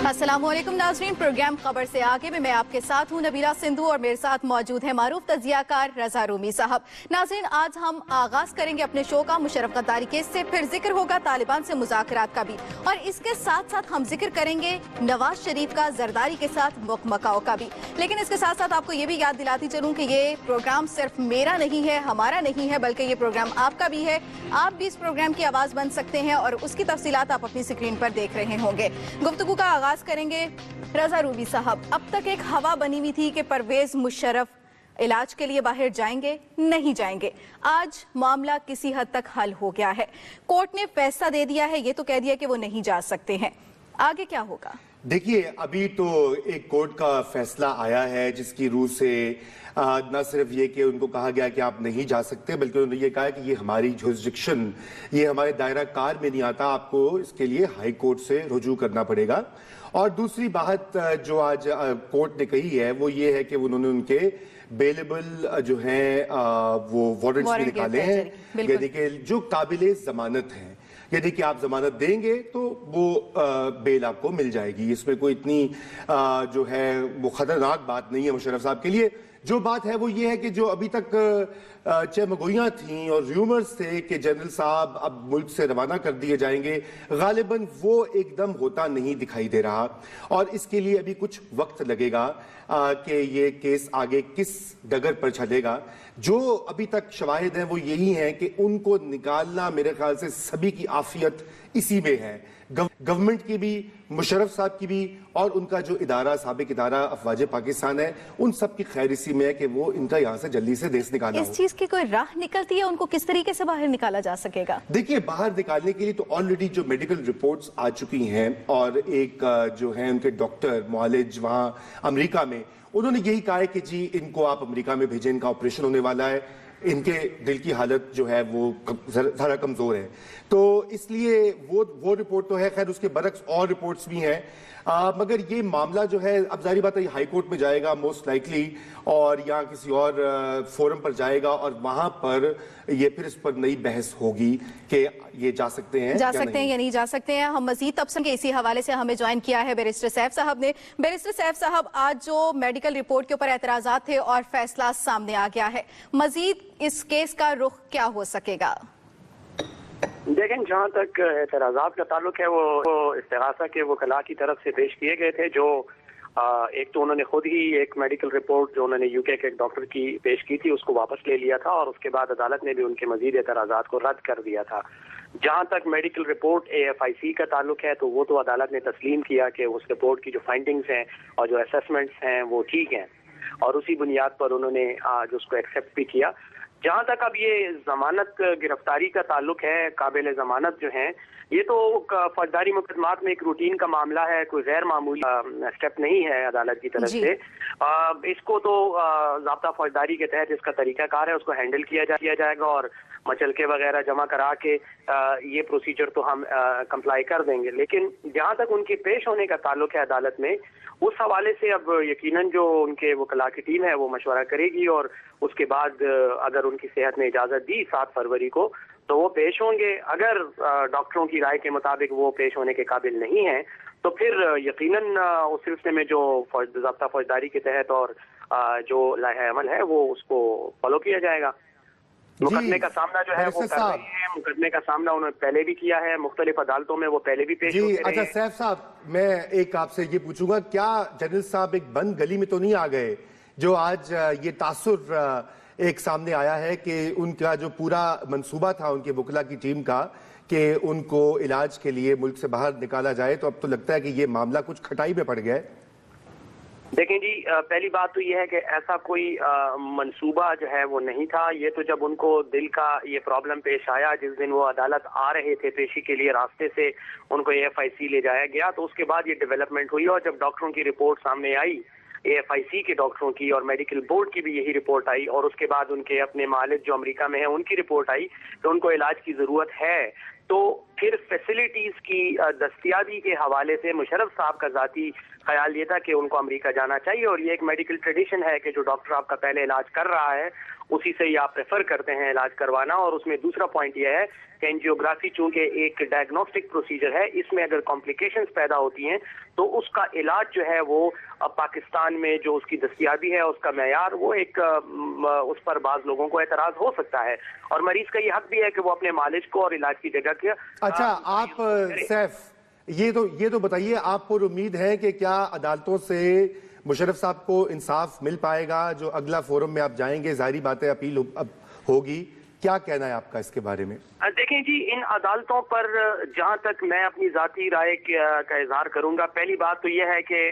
अस्सलामुअलैकुम नाज़रीन, प्रोग्राम खबर से आगे में मैं आपके साथ हूं नबीला सिंधु और मेरे साथ मौजूद है मारूफ तजियाकार रजा रूमी साहब। नाज़रीन, आज हम आगाज करेंगे अपने शो का मुशर्रफ गद्दारी केस से, फिर जिक्र होगा तालिबान से मुज़ाकरात का भी, और इसके साथ साथ हम जिक्र करेंगे नवाज शरीफ का जरदारी के साथ मुकमकाओ का भी। लेकिन इसके साथ साथ आपको ये भी याद दिलाती चलूं कि ये प्रोग्राम सिर्फ मेरा नहीं है, हमारा नहीं है, बल्कि ये प्रोग्राम आपका भी है। आप भी इस प्रोग्राम की आवाज बन सकते हैं और उसकी तफसीलात आप अपनी स्क्रीन पर देख रहे होंगे। गुफ्तगू का आगाज करेंगे रजा रूबी साहब। अब तक एक हवा बनी हुई थी कि परवेज मुशर्रफ इलाज के लिए बाहर जाएंगे, नहीं जाएंगे। आज मामला किसी हद तक हल हो गया है, कोर्ट ने फैसला दे दिया है, ये तो कह दिया कि वो नहीं जा सकते हैं। आगे क्या होगा? देखिए, अभी तो एक कोर्ट का फैसला आया है जिसकी रूह से न सिर्फ ये कि उनको कहा गया कि आप नहीं जा सकते, बल्कि उन्होंने ये कहा कि ये हमारी जुरिस्डिक्शन, ये हमारे दायरा कार में नहीं आता, आपको इसके लिए हाई कोर्ट से रुजू करना पड़ेगा। और दूसरी बात जो आज कोर्ट ने कही है वो ये है कि उन्होंने उनके बेलेबल जो हैं वो वारंट्स भी निकाले हैं, यानी कि जो काबिले जमानत हैं, यदि कि आप जमानत देंगे तो वो बेल आपको मिल जाएगी। इसमें कोई इतनी जो है वो खतरनाक बात नहीं है मुशर्रफ साहब के लिए। जो बात है वो ये है कि जो अभी तक चहमगोइयां थीं और र्यूमर्स थे कि जनरल साहब अब मुल्क से रवाना कर दिए जाएंगे, गालिबन वो एकदम होता नहीं दिखाई दे रहा, और इसके लिए अभी कुछ वक्त लगेगा कि ये केस आगे किस डगर पर चलेगा। जो अभी तक शवाहिद हैं वो यही हैं कि उनको निकालना, मेरे ख्याल से सभी की आफियत इसी में है, गवर्नमेंट की भी, मुशर्रफ साहब की भी, और उनका जो इदारा, साबिक इदारा अफवाज पाकिस्तान है, उन सब की खैर इसी में है कि वो इनका यहाँ से जल्दी से देश निकालना। इस चीज की कोई राह निकलती है? उनको किस तरीके से बाहर निकाला जा सकेगा? देखिए, बाहर निकालने के लिए तो ऑलरेडी जो मेडिकल रिपोर्ट्स आ चुकी हैं, और एक जो है उनके डॉक्टर मुआलिज वहाँ अमेरिका में, उन्होंने यही कहा है कि जी इनको आप अमेरिका में भेजें, इनका ऑपरेशन होने वाला है, इनके दिल की हालत जो है वो ज़रा कमज़ोर है। तो इसलिए वो रिपोर्ट तो है, खैर उसके बरक्स और रिपोर्ट्स भी हैं, मगर ये मामला जो है अब जारी बात है हाई कोर्ट में जाएगा मोस्ट लाइकली, और या किसी और फोरम पर जाएगा, और वहां पर ये फिर इस पर नई बहस होगी कि ये जा सकते हैं या नहीं जा सकते हैं। हम मजीद तबसर के इसी हवाले से हमें ज्वाइन किया है बैरिस्टर सैफ साहब ने। बैरिस्टर सैफ साहब, आज जो मेडिकल रिपोर्ट के ऊपर एतराजात थे और फैसला सामने आ गया है, मजीद इस केस का रुख क्या हो सकेगा? देखें, जहाँ तक एतराज़ात का ताल्लुक है वो इस्तिगासा के वकला की तरफ से पेश किए गए थे। जो एक तो उन्होंने खुद ही एक मेडिकल रिपोर्ट जो उन्होंने यूके के एक डॉक्टर की पेश की थी उसको वापस ले लिया था, और उसके बाद अदालत ने भी उनके मजीद एतराज़ात को रद्द कर दिया था। जहाँ तक मेडिकल रिपोर्ट AFIC का ताल्लुक है तो वो तो अदालत ने तस्लीम किया कि उस रिपोर्ट की जो फाइंडिंग्स हैं और जो असेसमेंट्स हैं वो ठीक हैं, और उसी बुनियाद पर उन्होंने आज उसको एक्सेप्ट भी किया। जहाँ तक अब ये जमानत गिरफ्तारी का ताल्लुक है, काबिल जमानत जो हैं, ये तो फौजदारी मुकदमात में एक रूटीन का मामला है, कोई गैर मामूली स्टेप नहीं है अदालत की तरफ से। इसको तो ज़ाब्ता फौजदारी के तहत इसका तरीकाकार है, उसको हैंडल किया जाएगा, और मचलके वगैरह जमा करा के ये प्रोसीजर तो हम कंप्लाई कर देंगे। लेकिन जहाँ तक उनके पेश होने का ताल्लुक है अदालत में, उस हवाले से अब यकीनन जो उनके वकला की टीम है वो मशवरा करेगी, और उसके बाद अगर उनकी सेहत ने इजाज़त दी 7 फरवरी को तो वो पेश होंगे। अगर डॉक्टरों की राय के मुताबिक वो पेश होने के काबिल नहीं है तो फिर यकीनन उस सिलसिले में जो ज़ाब्ता फौजदारी के तहत और जो लाहे अमल है वो उसको फॉलो किया जाएगा। मुकदमे का सामना जो है वो कर रहे हैं, मुकदमे का सामना उन्होंने पहले भी किया है, मुख्तलिफ अदालतों में वो पहले भी पेश होते रहे। अच्छा सैफ साहब, मैं एक आपसे ये पूछूंगा, क्या जनरल साहब एक बंद गली में तो नहीं आ गए? जो आज ये तासुर एक सामने आया है कि उनका जो पूरा मंसूबा था उनके वकला की टीम का कि उनको इलाज के लिए मुल्क से बाहर निकाला जाए, तो अब तो लगता है कि ये मामला कुछ खटाई में पड़ गया है। देखें जी, पहली बात तो ये है कि ऐसा कोई मंसूबा जो है वो नहीं था। ये तो जब उनको दिल का ये प्रॉब्लम पेश आया, जिस दिन वो अदालत आ रहे थे पेशी के लिए, रास्ते से उनको AFIC ले जाया गया, तो उसके बाद ये डेवलपमेंट हुई, और जब डॉक्टरों की रिपोर्ट सामने आई, AFIC के डॉक्टरों की और मेडिकल बोर्ड की भी यही रिपोर्ट आई, और उसके बाद उनके अपने मालिक जो अमेरिका में है उनकी रिपोर्ट आई तो उनको इलाज की जरूरत है, تو پھر فیسلٹیز کی دستیابی کے حوالے سے مشرف صاحب کا ذاتی خیال یہ تھا کہ ان کو امریکہ جانا چاہیے، اور یہ ایک میڈیکل ٹریڈیشن ہے کہ جو ڈاکٹر آپ کا پہلے علاج کر رہا ہے اسی سے یہ آپ پریفر کرتے ہیں علاج کروانا. اور اس میں دوسرا پوائنٹ یہ ہے کہ اینجیوگرافی چونکہ ایک ڈائگنوسٹک پروسیجر ہے، اس میں اگر کمپلیکیشنز پیدا ہوتی ہیں تو اس کا علاج جو ہے وہ پاکستان میں جو اس کی دستیابی ہے اس کا معیار وہ ایک اس پر بعض لوگوں کو اعتراض ہو سکتا ہے، اور مریض کا یہ حق بھی ہے کہ وہ اپنے معالج کو اور علاج کی جگہ کے اچھا آپ سیف یہ تو بتائیے، آپ پر امید ہے کہ کیا عدالتوں سے مشرف صاحب کو انصاف مل پائے گا؟ جو اگلا فورم میں آپ جائیں گے ظاہری باتیں اپیل ہوگی، کیا کہنا ہے آپ کا اس کے بارے میں؟ دیکھیں جی، ان عدالتوں پر جہاں تک میں اپنی ذاتی رائے کا اظہار کروں گا، پہلی بات تو یہ ہے کہ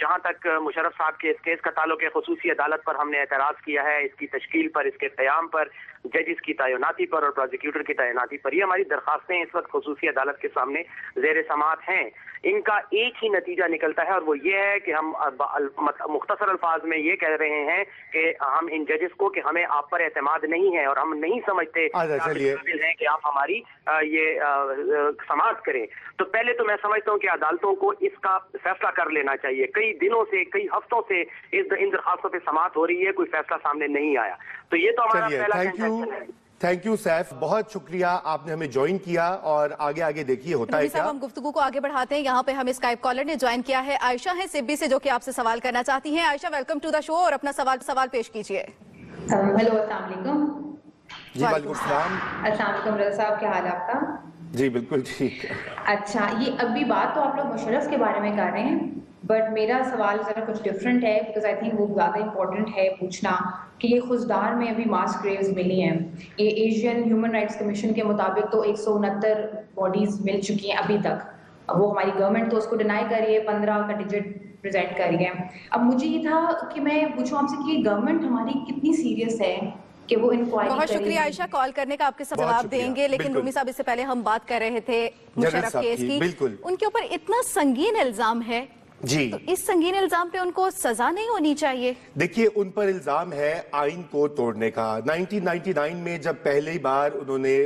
جہاں تک مشرف صاحب کے اس کیس کا تعلق ہے، خصوصی عدالت پر ہم نے اعتراض کیا ہے، اس کی تشکیل پر، اس کے قیام پر، ججز کی تعیناتی پر اور پروزیکیوٹر کی تعیناتی پر. یہ ہماری درخواستیں اس وقت خصوصی عدالت کے سامنے زیر سماعت ہیں. ان کا ایک ہی نتیجہ نکلتا ہے اور وہ یہ ہے کہ ہم مختصر الفاظ میں یہ کہہ رہے ہیں کہ ہم ان ججز کو کہ ہمیں آپ پر اعتماد نہیں ہے اور ہم نہیں سمجھتے ہیں کہ آپ ہماری یہ سماعت کریں. تو پہلے تو میں سمجھتا ہوں کہ عدالتوں کو اس کا فیصلہ کر لینا چاہیے. کئی دنوں سے، کئی ہفتوں سے ان درخواستوں پہ سماعت ہو رہی ہے، کوئی فیصلہ سامنے نہیں آیا. تو یہ تو ہمارا پہلا کنسیپشن ہے. تھینک یو سیف، بہت شکریہ آپ نے ہمیں جوائن کیا، اور آگے دیکھیے ہوتا ہے کیا. ہم گفتگو کو آگے بڑھاتے ہیں. یہاں پہ ہمیں اسکائپ کالر نے جوائن کیا ہے، عائشہ ہے سبی سے، جو کہ آپ سے سوال کرنا چاہتی ہیں. عائشہ ویلکم ٹو دا شو، اور اپنا سوال پیش کیجیے. ہیلو، السلام علیکم. جی وعلیکم السلام. السلام علیکم رضا صاحب، کیا حال ہے آپ کا؟ جی بالکل ٹھیک. اچھا، یہ ابھی بات تو آپ لوگ مشرف کے بارے میں کر رہے ہیں، بٹ میرا سوال ذرا کچھ ڈفرینٹ ہے، بیکاز آئی تھنک وہ زیادہ امپورٹنٹ ہے پوچھنا کہ یہ خزدار میں ابھی ماس گریوز ملی ہیں. یہ ایشین ہیومن رائٹس کمیشن کے مطابق تو 169 باڈیز مل چکی ہیں ابھی تک. وہ ہماری گورنمنٹ تو اس کو ڈینائی کر رہی ہے، 15 کا ڈیجٹ پریزنٹ کر رہی ہے. اب مجھے یہ تھا کہ میں پوچھوں آپ سے کہ گورنمنٹ ہماری کتنی سیریس ہے کہ وہ انکوائری. بہت شکریہ عائشہ کال کرنے کا، آپ کے سب جواب دیں گے. لیکن رومی صاحب، اس سے پہلے ہم بات کر رہے تھے مشرف کیس کی، ان کے اوپر اتنا سنگین الزام ہے جی، تو اس سنگین الزام پہ ان کو سزا نہیں ہونی چاہیے؟ دیکھیے ان پر الزام ہے آئین کو توڑنے کا. 1999 میں جب پہلی بار انہوں نے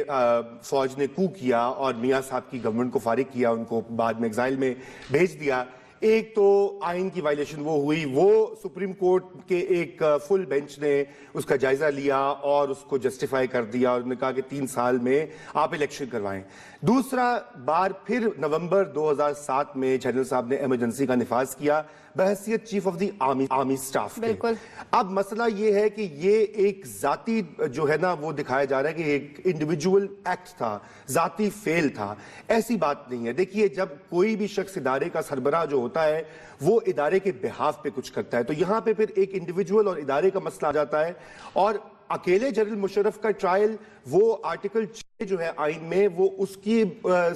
فوج نے کو کیا اور میاں صاحب کی گورنمنٹ کو فارغ کیا، ان کو بعد میں ایگزائل میں بھیج دیا، ایک تو آئین کی وائلیشن وہ ہوئی، وہ سپریم کورٹ کے ایک فل بینچ نے اس کا جائزہ لیا اور اس کو جسٹیفائی کر دیا، اور انہوں نے کہا کہ 3 سال میں آپ الیکشن کروائیں. دوسرا بار پھر نومبر 2007 میں جنرل صاحب نے ایمرجنسی کا نفاذ کیا بحیثیت chief of the army staff کے. اب مسئلہ یہ ہے کہ یہ ایک ذاتی جو ہے نا وہ دکھایا جا رہا ہے کہ ایک انڈیویجول ایکٹ تھا، ذاتی فیل تھا. ایسی بات نہیں ہے. دیکھیے جب کوئی بھی شخص ادارے کا سربراہ جو ہوتا ہے وہ ادارے کے بہاف پہ کچھ کرتا ہے، تو یہاں پہ پھر ایک انڈیویجول اور ادارے کا مسئلہ آ جاتا ہے. اور اکیلے جنرل مشرف کا ٹرائل وہ آرٹیکل 6 جو ہے آئین میں وہ اس کی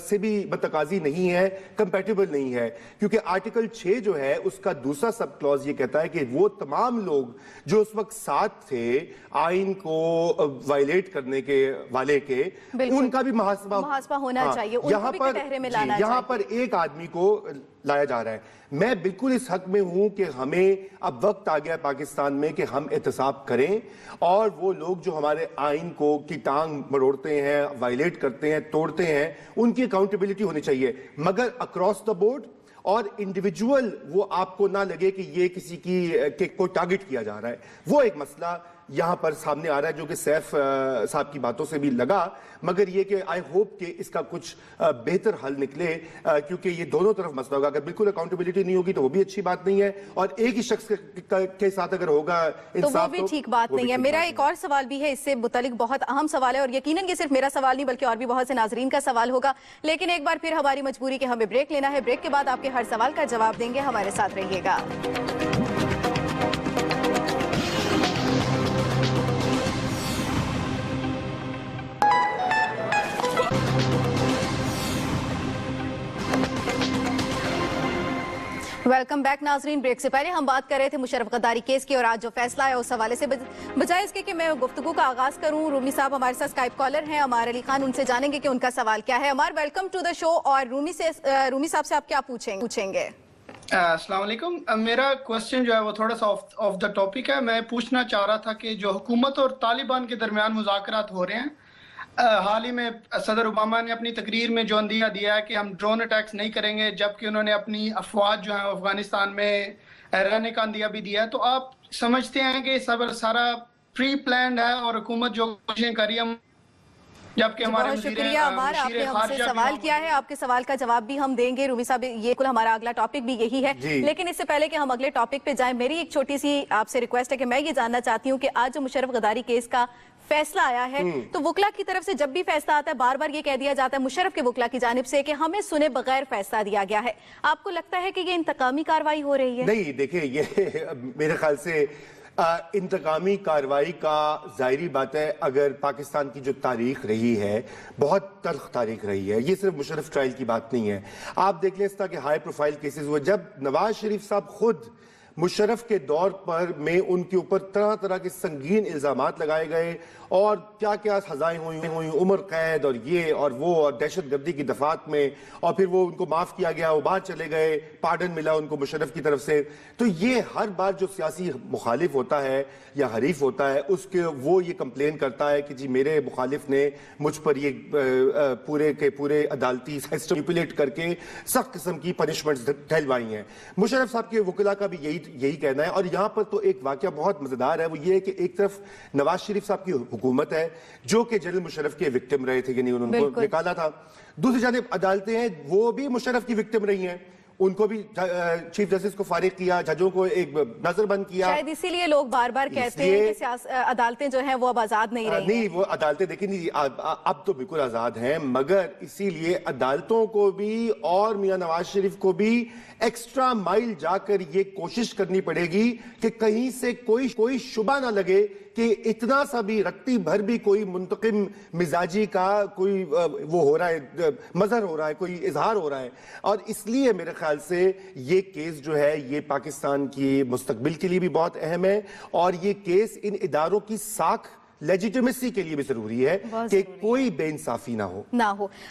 سے بھی متقاضی نہیں ہے، کمپیٹیبل نہیں ہے، کیونکہ آرٹیکل 6 جو ہے اس کا دوسرا سب کلوز یہ کہتا ہے کہ وہ تمام لوگ جو اس وقت ساتھ تھے آئین کو وائلیٹ کرنے کے والے کے، ان کا بھی محاسبہ ہونا چاہیے. یہاں پر ایک آدمی کو لایا جا رہا ہے. میں بالکل اس حق میں ہوں کہ ہمیں اب وقت آ گیا پاکستان میں کہ ہم احتساب کریں، اور وہ لوگ جو ہمارے آئین کو کی ٹانگ مروڑتے ہیں، وائلیٹ کرتے ہیں، توڑتے ہیں، ان کی اکاؤنٹیبلٹی ہونی چاہیے. مگر اکراس دا بورڈ اور انڈیویجول وہ آپ کو نہ لگے کہ یہ کسی کی کو ٹارگٹ کیا جا رہا ہے. وہ ایک مسئلہ یہاں پر سامنے آ رہا ہے جو کہ سیف صاحب کی باتوں سے بھی لگا. مگر یہ کہ آئی ہوپ کہ اس کا کچھ بہتر حل نکلے، کیونکہ یہ دونوں طرف مسئلہ ہوگا. اگر بالکل اکاؤنٹیبلٹی نہیں ہوگی تو وہ بھی اچھی بات نہیں ہے، اور ایک ہی شخص کے ساتھ اگر ہوگا تو وہ بھی ٹھیک بات نہیں ہے. میرا ایک اور سوال بھی ہے اس سے متعلق، بہت اہم سوال ہے، اور یقیناً یہ صرف میرا سوال نہیں بلکہ اور بھی بہت سے ناظرین کا سوال ہوگا. لیکن ایک بار پھر ہماری مجبوری کہ ہمیں بریک لینا ہے. بریک کے بعد آپ کے ہر سوال کا جواب دیں گے. ہمارے ساتھ رہیے گا. ویلکم بیک ناظرین. بریک سے پہلے ہم بات کر رہے تھے مشرف غداری کیس کی، اور آج جو فیصلہ ہے اس حوالے سے بجائے اس کے کہ میں گفتگو کا آغاز کروں، رومی صاحب ہمارے ساتھ اسکائپ کالر ہیں، عمار علی خان، ان سے جانیں گے کہ ان کا سوال کیا ہے. عمار ویلکم ٹو دا شو. اور رومی صاحب سے آپ کیا پوچھیں گے؟ السلام علیکم. میرا کوسچن جو ہے وہ تھوڑا سا آف دا ٹاپک ہے. میں پوچھنا چاہ رہا تھا کہ جو حکومت اور طالبان کے درمیان مذاکرات ہو رہے ہیں، हाल ही में सदर ओबामा ने अपनी तकरीर में जो अंदिया दिया है कि हम ड्रोन अटैक्स नहीं करेंगे, जबकि उन्होंने अपनी अफवाज जो है अफगानिस्तान में रहने का अंदिया भी दिया है, तो आप समझते हैं कि सब सारा प्री प्लान्ड है और हुकूमत जो कोशिशें कर रही है, जबकि हमारे बहुत शुक्रिया अमार, आपने हमसे सवाल किया है, आपके सवाल का जवाब भी हम देंगे। रूमी साहब, ये कुल हमारा अगला टॉपिक भी यही है, लेकिन इससे पहले कि हम अगले टॉपिक पे जाएं, मेरी एक छोटी सी आपसे रिक्वेस्ट है कि मैं ये जानना चाहती हूँ कि आज जो मुशर्रफ गद्दारी केस का फैसला आया है, तो वकला की तरफ से जब भी फैसला आता है बार बार ये कह दिया जाता है मुशर्रफ के वकला की जानिब से कि हमें सुने बगैर फैसला दिया गया है। आपको लगता है कि ये इंतकामी कार्रवाई हो रही है? नहीं, देखिए, ये मेरे ख्याल से इंतकामी कार्रवाई का जाहिरी बात है, अगर पाकिस्तान की जो तारीख रही है बहुत तल्ख तारीख रही है, ये सिर्फ मुशर्रफ ट्रायल की बात नहीं है। आप देख लें, इस तरह के हाई प्रोफाइल केसेस हुए जब नवाज शरीफ साहब खुद मुशर्रफ के दौर पर में उनके ऊपर तरह तरह के संगीन इल्जामात लगाए गए और क्या क्या सजाएं हुई, उम्र कैद और ये और वो और दहशत गर्दी की दफात में, और फिर वो उनको माफ किया गया, वो बाहर चले गए, पार्डन मिला उनको मुशर्रफ की तरफ से। तो ये हर बार जो सियासी मुखालिफ होता है या हरीफ होता है उसके वो ये कंप्लेन करता है कि जी मेरे मुखालिफ ने मुझ पर ये पूरे के पूरे अदालती सिस्टम मैनिपुलेट करके सख्त किस्म की पनिशमेंट्स दिलवाई हैं। मुशर्रफ साहब के वकीला का भी यही कहना है। और यहाँ पर तो एक वाकया बहुत मजेदार है, वो ये है कि एक तरफ नवाज शरीफ साहब की हुकूमत है जो कि जनरल मुशर्रफ के विक्टिम रहे थे, यानी उनको निकाला था। दूसरी जानिब अदालतें हैं, वो भी मुशर्रफ की विक्टिम रही हैं, उनको भी चीफ जस्टिस को फारिग किया, जजों को एक नजरबंद किया। शायद इसीलिए लोग बार बार कहते हैं कि अदालतें जो हैं वो अब आजाद नहीं रही। नहीं, वो अदालतें देखिए नहीं, अब तो बिल्कुल आजाद हैं, मगर इसीलिए अदालतों को भी और मियां नवाज शरीफ को भी एक्स्ट्रा माइल जाकर ये कोशिश करनी पड़ेगी कि कहीं से कोई शुबा ना लगे कि इतना सा भी रत्ती भर भी कोई मुंतकिम मिजाजी का कोई वो हो रहा है, मजहर हो रहा है, कोई इजहार हो रहा है। और इसलिए मेरे ख्याल से ये केस जो है ये पाकिस्तान की मुस्तकबिल के लिए भी बहुत अहम है, और ये केस इन इदारों की साख लेजिटिमेसी के लिए भी जरूरी है कि कोई बेइंसाफी ना हो।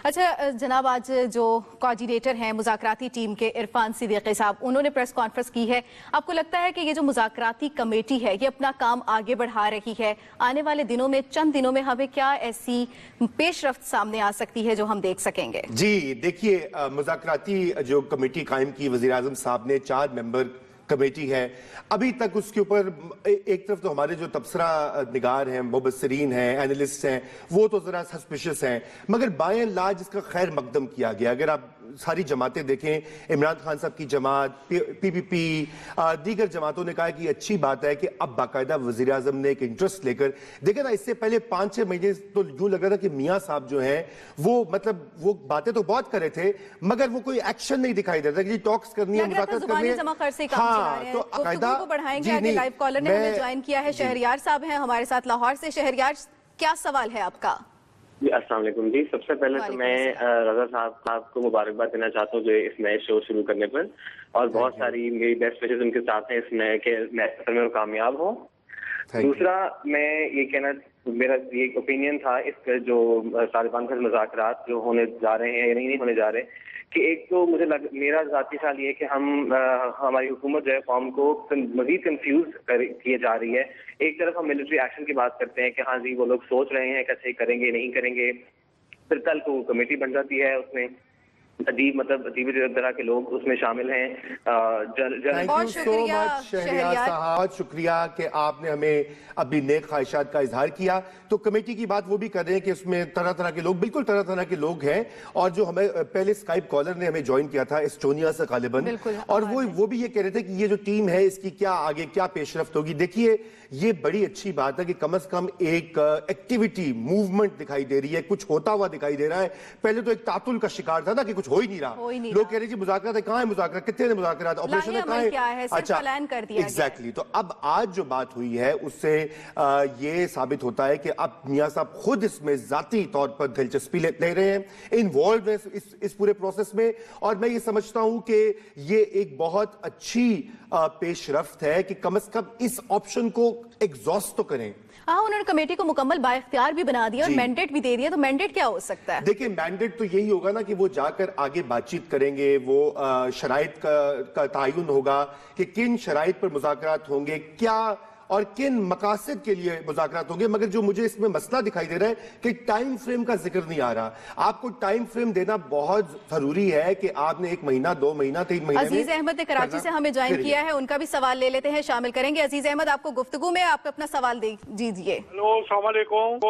अच्छा जनाब, आज जो कोऑर्डिनेटर हैं मुज़ाकराती टीम के इरफान सिद्दीकी साहब, उन्होंने प्रेस कॉन्फ्रेंस की है। आपको लगता है कि ये जो मुज़ाकराती कमेटी है ये अपना काम आगे बढ़ा रही है? आने वाले दिनों में, चंद दिनों में हमें क्या ऐसी पेशरफ्त सामने आ सकती है जो हम देख सकेंगे? जी देखिए, मुज़ाकराती जो कमेटी कायम की वज़ीर आज़म साहब ने, 4 मेंबर कमेटी है, अभी तक उसके ऊपर एक तरफ तो हमारे जो तबसरा निगार हैं, मुबस्सिरीन हैं, एनालिस्ट हैं, वो तो जरा सस्पिशियस हैं, मगर बाय एंड लार्ज इसका खैर मकदम किया गया। अगर आप सारी जमातें देखें, इमरान खान साहब की जमात, पीपीपी, दीगर जमातों ने कहा कि अच्छी बात है कि अब बाकायदा वज़ीर आज़म ने एक इंटरेस्ट लेकर देखे ना। इससे पहले 5-6 महीने तो यूं लग रहा था कि मियाँ साहब जो हैं वो मतलब वो बातें तो बहुत कर रहे थे मगर वो कोई एक्शन नहीं दिखाई दे रहा था कि टॉक्स करनी है, मुज़ाकरात करनी है। तो गुफ्तगू को बढ़ाएंगे आगे। लाइव कॉलर ने हमें ज्वाइन किया है, शहरयार साहब हैं हमारे साथ लाहौर से। शहरयार, क्या सवाल है आपका? जी अस्सलाम वालेकुम जी। सबसे पहले तो मैं रजा साहब को मुबारकबाद देना चाहता हूँ जो इस नए शो शुरू करने पर, और बहुत सारी मेरी बेस्ट विशेस उनके साथ हैं इसमें कि मैं में कामयाब हो। दूसरा, मैं ये कहना, मेरा ये ओपिनियन था इस जो तालिबान के मुज़ाकरात जो होने जा रहे हैं या नहीं होने जा रहे, कि एक तो मेरा ज़ाती ख्याल ये है कि हमारी हुकूमत जो है कौम को मजीद कंफ्यूज किए जा रही है। एक तरफ हम मिलिट्री एक्शन की बात करते हैं कि हाँ जी वो लोग सोच रहे हैं कैसे करेंगे नहीं करेंगे, फिर कल को कमेटी बन जाती है, उसमें अजीब तरह के लोग उसमें शामिल हैं। बहुत शुक्रिया कि आपने हमें अपनी नेक ख्वाहिशात का इजहार किया। तो कमेटी की बात वो भी कर रहे हैं कि उसमें तरह तरह के लोग, बिल्कुल तरह तरह के लोग हैं, और जो हमें पहले स्काइप कॉलर ने हमें ज्वाइन किया था एस्टोनिया से गालिबन, और वो भी ये कह रहे थे कि ये जो टीम है इसकी क्या आगे क्या पेशरफ्त होगी। देखिए ये बड़ी अच्छी बात है कि कम से कम एक एक्टिविटी, मूवमेंट दिखाई दे रही है, कुछ होता हुआ दिखाई दे रहा है। पहले तो एक तातुल का शिकार था ना कि कुछ हो ही नहीं रहा, लोग कह रहे जी मुज़ाकरात कहाँ है, मुज़ाकरात कितने मुज़ाकरात, ऑपरेशन कहाँ है, अच्छा एग्जैक्टली। तो अब आज जो बात हुई है उससे ये साबित होता है कि अब मियां साहब खुद इसमें जाती तौर पर दिलचस्पी ले रहे हैं, इन्वॉल्व है इस पूरे प्रोसेस में, और मैं ये समझता हूं कि ये एक बहुत अच्छी पेशरफ्त है कि कम से कम इस ऑप्शन को एग्जॉस्ट तो करें। हाँ, उन्होंने कमेटी को मुकम्मल बाइख्तियार भी बना दिया और मैंडेट भी दे दिया। तो मैंडेट क्या हो सकता है? देखिए मैंडेट तो यही होगा ना कि वो जाकर आगे बातचीत करेंगे, वो शराइत का तयन होगा कि किन शराइत पर मुज़ाकरात होंगे, क्या اور کن مقاصد کے لیے مذاکرات ہوں گے، مگر جو مجھے اس میں مسئلہ دکھائی دے رہا ہے کہ ٹائم فریم کا ذکر نہیں آ رہا. آپ کو ٹائم فریم دینا بہت ضروری ہے کہ آپ نے 1 مہینہ 2 مہینہ 3 مہینے میں. عزیز احمد نے کراچی سے ہمیں جوائن کیا ہے، ان کا بھی سوال لے لیتے ہیں، شامل کریں گے. عزیز احمد، آپ کو گفتگو میں آپ اپنا سوال دیجیے. ہلو، السلام علیکم.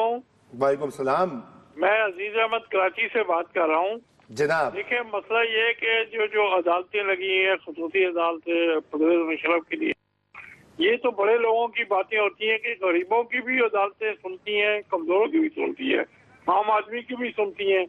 وعلیکم السلام. میں عزیز احمد کراچی سے بات کر رہا ہوں. جناب دیکھیں، مسئلہ یہ ہے کہ جو عدالتیں لگی ہیں، خصوصی عدالتیں پرویز مشرف کے لیے، یہ تو بڑے لوگوں کی باتیں ہوتی ہیں کہ غریبوں کی بھی عدالتیں سنتی ہیں، کمزوروں کی بھی سنتی ہیں، عام آدمی کی بھی سنتی ہیں.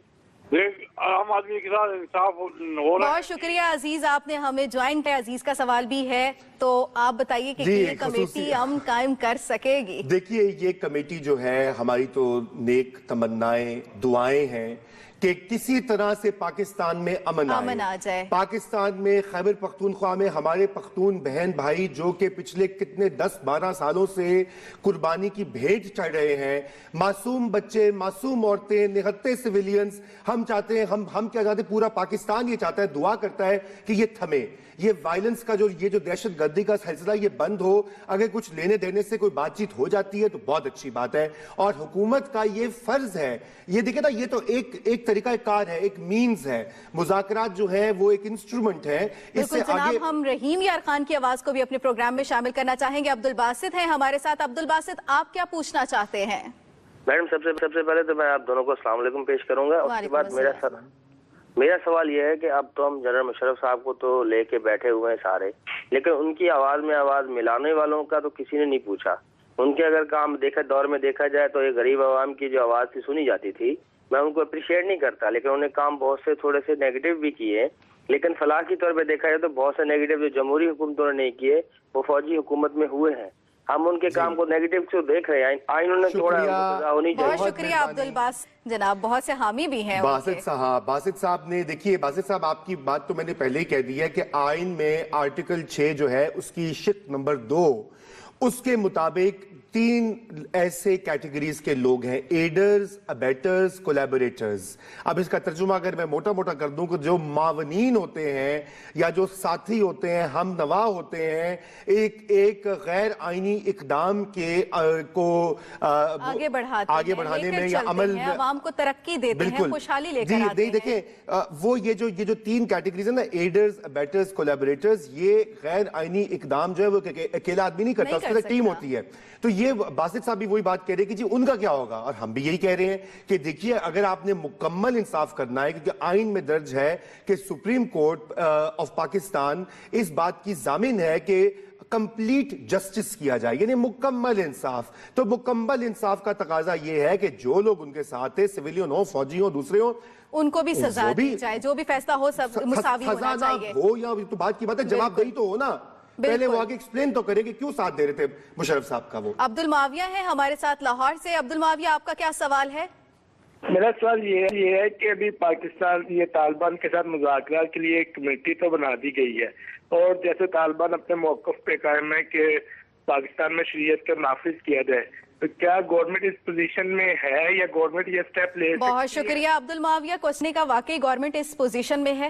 عام آدمی کے ساتھ انصاف ہو رہا ہے. بہت شکریہ عزیز، آپ نے ہمیں جوائن کیا. عزیز کا سوال بھی ہے، تو آپ بتائیے کہ یہ کمیٹی ہم قائم کر سکے گی؟ دیکھیے، یہ کمیٹی جو ہے ہماری تو نیک تمنائیں دعائیں ہیں کہ کسی طرح سے پاکستان میں امن آ جائے. پاکستان میں خیبر پختونخوا میں ہمارے پختون بہن بھائی جو کہ پچھلے کتنے 10-12 سالوں سے قربانی کی بھیٹ چڑھ رہے ہیں، معصوم بچے، معصوم عورتیں، نہتے سویلینز، ہم چاہتے ہیں، ہم کیا چاہتے ہیں، پورا پاکستان یہ چاہتا ہے، دعا کرتا ہے کہ یہ تھمے، یہ وائلنس کا یہ جو دہشت گردی کا سلسلہ یہ بند ہو. اگر کچھ لینے دینے سے کوئی بات چیت ہو جاتی ہے تو بہت اچھی بات ہے، اور حکومت کا یہ فرض ہے. یہ دیکھیں نا، یہ تو ایک طریقہ کار ہے، ایک مینز ہے. مذاکرات جو ہے وہ ایک انسٹرومنٹ ہے. اس سے جناب، آگے ہم رحیم یار خان کی آواز کو بھی اپنے پروگرام میں شامل کرنا چاہیں گے. عبدالباسط ہیں ہمارے ساتھ. عبدالباسط، آپ کیا پوچھنا چاہتے ہیں؟ میڈم، سب سے پہلے تو میں آپ دونوں کو السلام علیکم پیش کروں گا. اس کے بعد میرا سوال یہ ہے کہ اب تو ہم جنرل مشرف صاحب کو تو لے کے بیٹھے ہوئے ہیں سارے، لیکن ان کی آواز میں آواز ملانے والوں کا تو کسی نے نہیں پوچھا. ان کے اگر کام دور میں دیکھا جائے تو یہ غریب عوام کی جو آواز تھی سنی جاتی تھی. میں ان کو اپریشیٹ نہیں کرتا، لیکن انہوں نے کام بہت سے تھوڑے سے نیگیٹو بھی کیے. لیکن فلاح کی طور پہ دیکھا جائے تو بہت سے نیگیٹو جو جمہوری حکومتوں نے نہیں کیے وہ فوجی حکومت میں ہوئے ہیں. ہم ان کے کام کو نیگیٹو سے دیکھ رہے ہیں. آئین نے تھوڑا ہونی چاہیے. بہت شکریہ عبدالباسط جناب، بہت سے حامی بھی ہیں. باسط صاحب نے، دیکھیے باسط صاحب، آپ کی بات تو میں نے پہلے ہی کہہ دی ہے کہ آئین میں آرٹیکل 6 جو ہے اس کی شق نمبر 2 اس کے مطابق 3 ایسے کیٹیگریز کے لوگ ہیں: ایڈرز، ابیٹرز، کولیبوریٹرز. اب اس کا ترجمہ اگر میں موٹا کر دوں کہ جو معاونین ہوتے ہیں یا جو ساتھی ہوتے ہیں، ہم نوا ہوتے ہیں ایک غیر آئینی اقدام کو آگے بڑھانے میں یا عمل عوام کو ترقی دیتے ہیں، خوشحالی لے کر آتے ہیں. دیکھیں، وہ یہ جو 3 کیٹیگریز ہیں نا، ایڈرز، ابیٹرز، کولیبوریٹرز، یہ غیر آئینی اقدام جو ہے وہ اکیلا آدمی نہیں کرتا، اس کے ساتھ ٹیم ہوتی ہے. تو یہ باسط صاحب بھی وہی بات کہہ رہے ہیں کہ جی ان کا کیا ہوگا، اور ہم بھی یہی کہہ رہے ہیں کہ دیکھیے، اگر آپ نے مکمل انصاف کرنا ہے، کیونکہ آئین میں درج ہے کہ سپریم کورٹ آف پاکستان اس بات کی ضامن ہے کہ کمپلیٹ جسٹس کیا جائے، یعنی مکمل انصاف. تو مکمل انصاف کا تقاضا یہ ہے کہ جو لوگ ان کے ساتھ ہیں، سویلین ہو، فوجی ہو، دوسرے ہو، ان کو بھی سزا دی جائے، جو بھی فیصلہ ہو سب مساوی ہونا چاہیے. ہو یا تو بات کی بات ہے، جواب دہی تو ہو نا. پہلے وہ آگے ایکسپلین تو کریں کہ کیوں ساتھ دے رہے تھے مشرف صاحب کا. وہ عبدالمعاویہ ہیں ہمارے ساتھ لاہور سے. عبدالمعاویہ، آپ کا کیا سوال ہے؟ میرا سوال یہ ہے کہ ابھی پاکستان یہ طالبان کے ساتھ مذاکرات کے لیے ایک کمیٹی تو بنا دی گئی ہے، اور جیسے طالبان اپنے موقف پہ قائم ہے کہ پاکستان میں شریعت کا نافذ کیا جائے، تو کیا گورنمنٹ اس پوزیشن میں ہے یا گورنمنٹ یہ سٹیپ لے سکتی ہے؟ بہت شکریہ عبدالمعاویہ. کوسنے کا واقعی گورنمنٹ اس پوزیشن میں ہے؟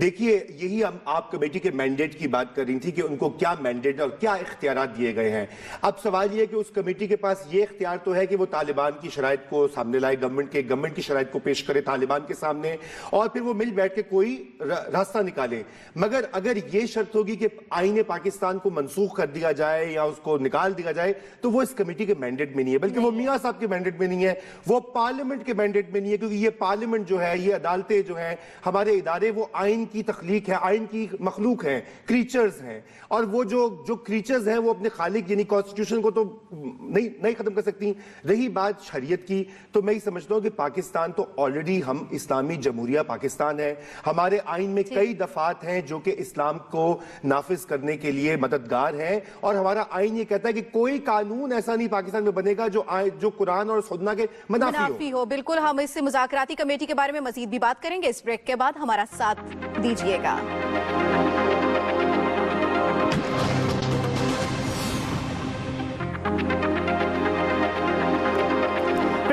دیکھیے، یہی ہم آپ کمیٹی کے مینڈیٹ کی بات کر رہی تھی کہ ان کو کیا مینڈیٹ اور کیا اختیارات دیے گئے ہیں. اب سوال یہ ہے کہ اس کمیٹی کے پاس یہ اختیار تو ہے کہ وہ طالبان کی شرائط کو سامنے لائے، گورنمنٹ کی شرائط کو پیش کرے طالبان کے سامنے، اور پھر وہ مل بیٹھ کے کوئی راستہ نکالے. مگر اگر یہ شرط ہوگی کہ آئین پاکستان کو منسوخ کر دیا جائے یا اس کو نکال دیا جائے، تو وہ اس کمیٹی کے مینڈیٹ میں نہیں ہے، بلکہ وہ میاں صاحب کے مینڈیٹ میں نہیں ہے، وہ پارلیمنٹ کے مینڈیٹ میں نہیں ہے. کیونکہ یہ پارلیمنٹ جو ہے، یہ عدالتیں جو ہیں، ہمارے ادارے، وہ آئین کی تخلیق ہے، آئین کی مخلوق ہیں، کریچرز ہیں. اور وہ جو کریچرز ہیں وہ اپنے خالق یعنی کانسٹیٹیوشن کو تو نہیں ختم کر سکتی. رہی بات شریعت کی، تو میں ہی سمجھتا ہوں کہ پاکستان تو آلریڈی ہم اسلامی جمہوریہ پاکستان ہے. ہمارے آئین میں کئی دفعات ہیں جو کہ اسلام کو نافذ کرنے کے لیے مددگار ہیں، اور ہمارا آئین یہ کہتا ہے کہ کوئی قانون ایسا نہیں پاکستان میں بنے گا جو قرآن اور سنت کے منافی ہو. بالکل، ہم اس مذاکراتی کمیٹی کے بارے میں مزید بھی بات کریں گے. اس بریک کے بعد ہمارا ساتھ دیجیے گا.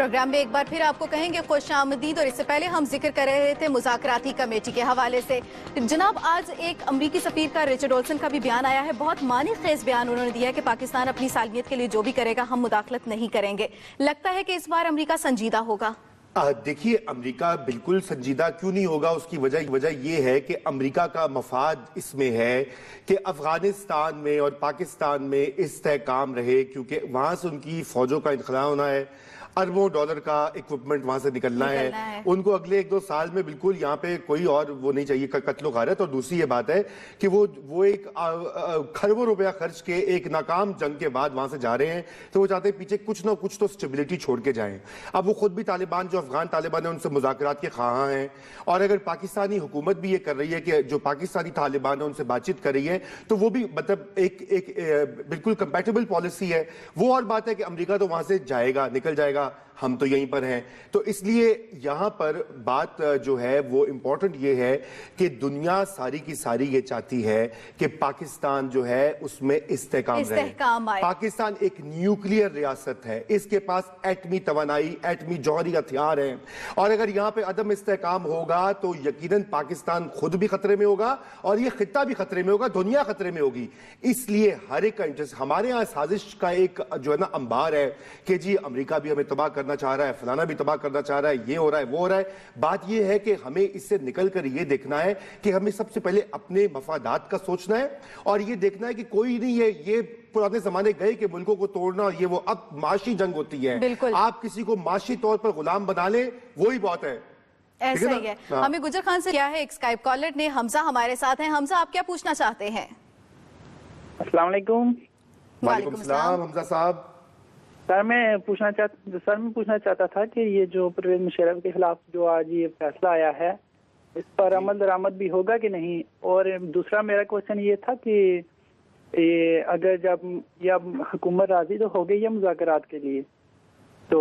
प्रोग्राम में एक बार फिर आपको कहेंगे खुश आमदीद। और इससे पहले हम जिक्र कर रहे थे मुज़ाकराती कमेटी के हवाले से। जनाब, आज एक अमरीकी सफीर का रिचर्ड ओल्सन का भी बयान आया है। बहुत मानी खेज बयान उन्होंने दिया है कि पाकिस्तान अपनी सालमियत के लिए जो भी करेगा हम मुदाखलत नहीं करेंगे। लगता है कि इस बार अमरीका संजीदा होगा। देखिए, अमेरिका बिल्कुल संजीदा क्यों नहीं होगा, उसकी वजह ये है कि अमेरिका का मफाद इसमें है कि अफगानिस्तान में और पाकिस्तान में इस्तेहकाम रहे, क्योंकि वहां से उनकी फौजों का इंखला होना है, अरबों डॉलर का इक्विपमेंट वहां से निकलना है। उनको अगले 1-2 साल में बिल्कुल यहाँ पे कोई और वो नहीं चाहिए कत्लो गारत। और दूसरी ये बात है कि वो एक खरबों रुपया खर्च के एक नाकाम जंग के बाद वहां से जा रहे हैं, तो वो चाहते हैं पीछे कुछ ना कुछ तो स्टेबिलिटी छोड़ के जाएं। अब वो खुद भी तालिबान, जो अफगान तालिबान है, उनसे मुज़ाकरात के ख़्वाहां हैं। और अगर पाकिस्तानी हुकूमत भी ये कर रही है कि जो पाकिस्तानी तालिबान है उनसे बातचीत कर रही है, तो वो भी मतलब एक बिल्कुल कंपैटिबल पॉलिसी है। वो और बात है कि अमेरिका तो वहां से जाएगा, निकल जाएगा, हम तो यहीं पर हैं। तो इसलिए यहां पर बात जो है वो इंपॉर्टेंट ये है कि दुनिया सारी की सारी ये चाहती है कि पाकिस्तान जो है उसमें इस्तेहकाम रहे। पाकिस्तान एक न्यूक्लियर रियासत है, इसके पास एटमी तवानाई, एटमी जौहरी हथियार हैं। और अगर यहां पे अदम इस्तेहकाम होगा तो यकीनन पाकिस्तान खुद भी खतरे में होगा और ये खित्ता भी खतरे में होगा, दुनिया खतरे में होगी। इसलिए हर एक का इंटरेस्ट, हमारे यहाँ साजिश का एक जो है ना अंबार है कि जी अमेरिका भी हमें तबाह करना चाह रहा है, फलाना भी तबाह करना चाह रहा है, ये हो रहा है, वो हो रहा है। बात ये है कि हमें इससे निकलकर ये देखना है कि हमें सबसे पहले अपने मफादात का सोचना है और ये देखना है कि कोई नहीं है, ये पुराने जमाने गए कि मुल्कों को तोड़ना और ये वो, अब माशी जंग होती है। आप किसी को माशी तौर पर गुलाम बना ले, वही बहुत है। ऐसा ही है। हमें गुजर खान से क्या है, एक स्काइप कॉलर ने हमजा हमारे साथ हैं। हमजा, आप क्या पूछना चाहते हैं? अस्सलाम वालेकुम। वालेकुम सलाम हमजा साहब। सर मैं पूछना चाहता था कि ये जो परवेज मुशर्रफ के खिलाफ जो आज ये फैसला आया है, इस पर अमल दरामद भी होगा कि नहीं? और दूसरा मेरा क्वेश्चन ये था कि ये अगर जब हुकूमत राजी तो हो गई है मुज़ाकरात के लिए, तो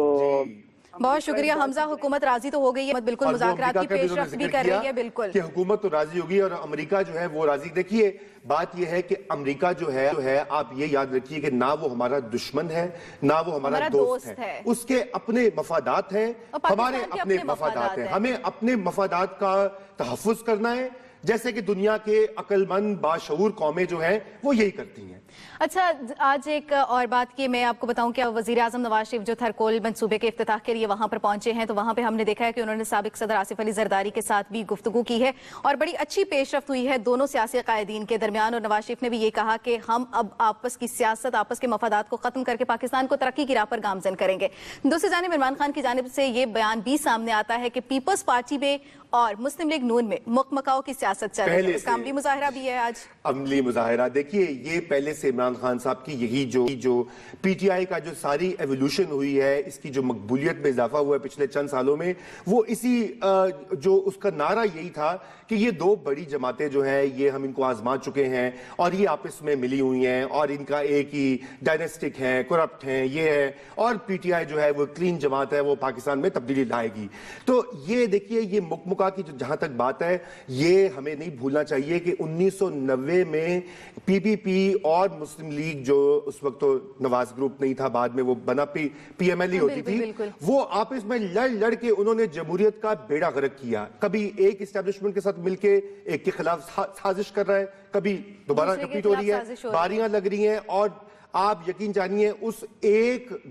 बहुत शुक्रिया हमजा, हुकूमत राजी तो हो गई है, बिल्कुल मुज़ाकरात की पेशरफ्त भी कर रही है। बिल्कुल कि हुकूमत तो राजी होगी और अमेरिका जो है वो राजी। देखिए बात ये है कि अमेरिका जो है आप ये याद रखिए कि ना वो हमारा दुश्मन है ना वो हमारा दोस्त है। उसके अपने मफादात हैं, हमारे अपने मफादात हैं। हमें अपने मफादात का तहफ़्फ़ुज़ करना है, जैसे कि दुनिया के अक्लमंद बाशऊर कौमें जो हैं वो यही करती हैं। अच्छा, आज एक और बात की मैं आपको बताऊं कि वजीर आजम नवाज शरीफ जो थरकोल मंसूबे के इफ्तिताह के लिए वहां पर पहुंचे हैं, तो वहां पे हमने देखा है कि उन्होंने साबिक सदर आसिफ अली जरदारी के साथ भी गुफ्तगू की है और बड़ी अच्छी पेशरफ्त हुई है दोनों सियासी कायदीन के दरमियान। और नवाज शरीफ ने भी ये कहा कि हम अब आपस की सियासत, आपस के मफादात को खत्म करके पाकिस्तान को तरक्की की राह पर गामजन करेंगे। दूसरी जानिब इमरान खान की जानिब से ये बयान भी सामने आता है कि पीपल्स पार्टी में और मुस्लिम लीग नून में मकमकाओ की सियासत चल रही है। इसका अमली मुजाहिरा भी है आज। अमली मुजाहिरा देखिए, ये पहले से इमरान खान साहब की यही जो पीटीआई का जो सारी एवोल्यूशन हुई है, इसकी जो मकबूलियत में इजाफा हुआ है पिछले चंद सालों में, वो इसी जो उसका नारा यही था कि ये दो बड़ी जमातें जो हैं ये हम इनको आजमा चुके हैं और ये आपस में मिली हुई हैं और इनका एक ही डायनेस्टिक है, करप्ट हैं, ये है। और पीटीआई जो है वो क्लीन जमात है, वो पाकिस्तान में तब्दीली लाएगी। तो ये देखिए, ये मुकमुका की जहां तक बात है, ये हमें नहीं भूलना चाहिए कि 1990 में पीपीपी और मुस्लिम लीग जो उस वक्त तो नवाज ग्रुप नहीं था, बाद में वो बना पीएमएलई होती थी, वो आपस में लड़ के उन्होंने जमहूरियत का बेड़ा गर्क किया। कभी एक इस्टेब्लिशमेंट के साथ मिलके एक के खिलाफ साजिश कर रहा है, कभी दोबारा रिपीट हो रही है, बारियां लग रही हैं। और आप यकीन जानिए उस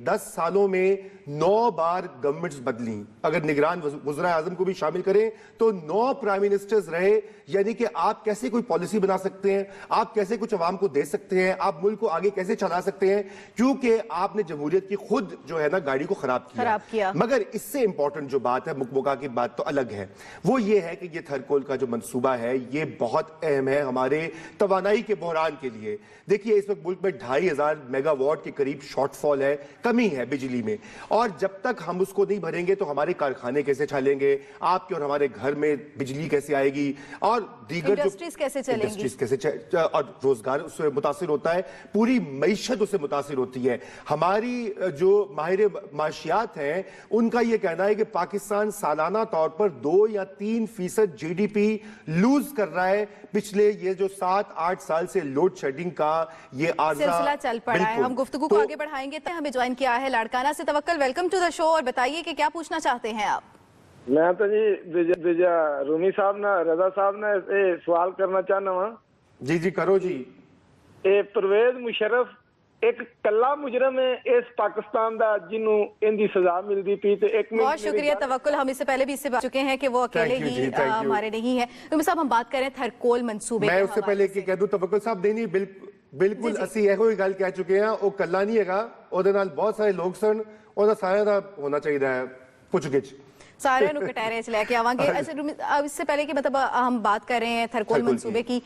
10 सालों में 9 बार गवर्नमेंट्स बदली। अगर निगरान वज़ीर आज़म को भी शामिल करें तो 9 प्राइम मिनिस्टर्स रहे। यानी कि आप कैसे कोई पॉलिसी बना सकते हैं, आप कैसे कुछ अवाम को दे सकते हैं, आप मुल्क को आगे कैसे चला सकते हैं, क्योंकि आपने जमहूरियत की खुद जो है ना गाड़ी को खराब किया। मगर इससे इंपॉर्टेंट जो बात है, मुकमुका की बात तो अलग है, वो ये है कि ये थरकोल का जो मंसूबा है ये बहुत अहम है हमारे तवानाई के बहरान के लिए। देखिए इस वक्त मुल्क में 2500 मेगावाट के करीब शॉर्टफॉल है, कमी है बिजली में, और जब तक हम उसको नहीं भरेंगे तो हमारे कारखाने कैसे चलेंगे, आपके और हमारे घर में बिजली कैसे आएगी और दीगर इंडस्ट्रीज कैसे चलेंगी और रोजगार उससे मुतासिर होता है, पूरी मईशत उससे मुतासिर होती है। हमारी जो माहिर माशियात हैं उनका यह कहना है कि पाकिस्तान सालाना तौर पर 2 या 3% जीडीपी लूज कर रहा है। पिछले ये जो 7-8 साल से लोड शेडिंग का ये आर्जा पड़ा है। हम गुफ्तगू को आगे बढ़ाएंगे। हमें ज्वाइन किया है लाड़काना से तवक्कल। वेलकम टू द शो, और बताइए कि क्या पूछना चाहते हैं आप? मैं तो जी विजय रूमी साहब ना रजा साहब ने सवाल करना चाहना वा। जी जी करो जी। परवेज मुशर्रफ एक कला मुजरम है इस पाकिस्तान दा जिन्हों इनकी सजा मिलती पी ते एक बहुत शुक्रिया तवक्कुल, हम इससे पहले भी इससे बात चुके हैं कि वो अकेले ही हमारे नहीं है। रूमी साहब हम बात करें थरकोल मंसूबे, मैं उससे पहले कह दूं तवक्कुल साहब नहीं बिल्कुल ਅਸੀਂ ਇਹੋ ਹੀ ਗੱਲ ਕਹਿ ਚੁੱਕੇ ਹਾਂ, ਉਹ ਕੱਲਾ ਨਹੀਂ ਹੈਗਾ, ਉਹਦੇ ਨਾਲ ਬਹੁਤ ਸਾਰੇ ਲੋਕ ਸਨ, ਉਹਦਾ ਸਾਰਿਆਂ ਦਾ ਹੋਣਾ ਚਾਹੀਦਾ ਹੈ ਪੁੱਛਗਿੱਛ। सारे कटहरे लेके आवांगे। अब इससे पहले कि मतलब हम बात कर रहे हैं थरकोल मंसूबे की,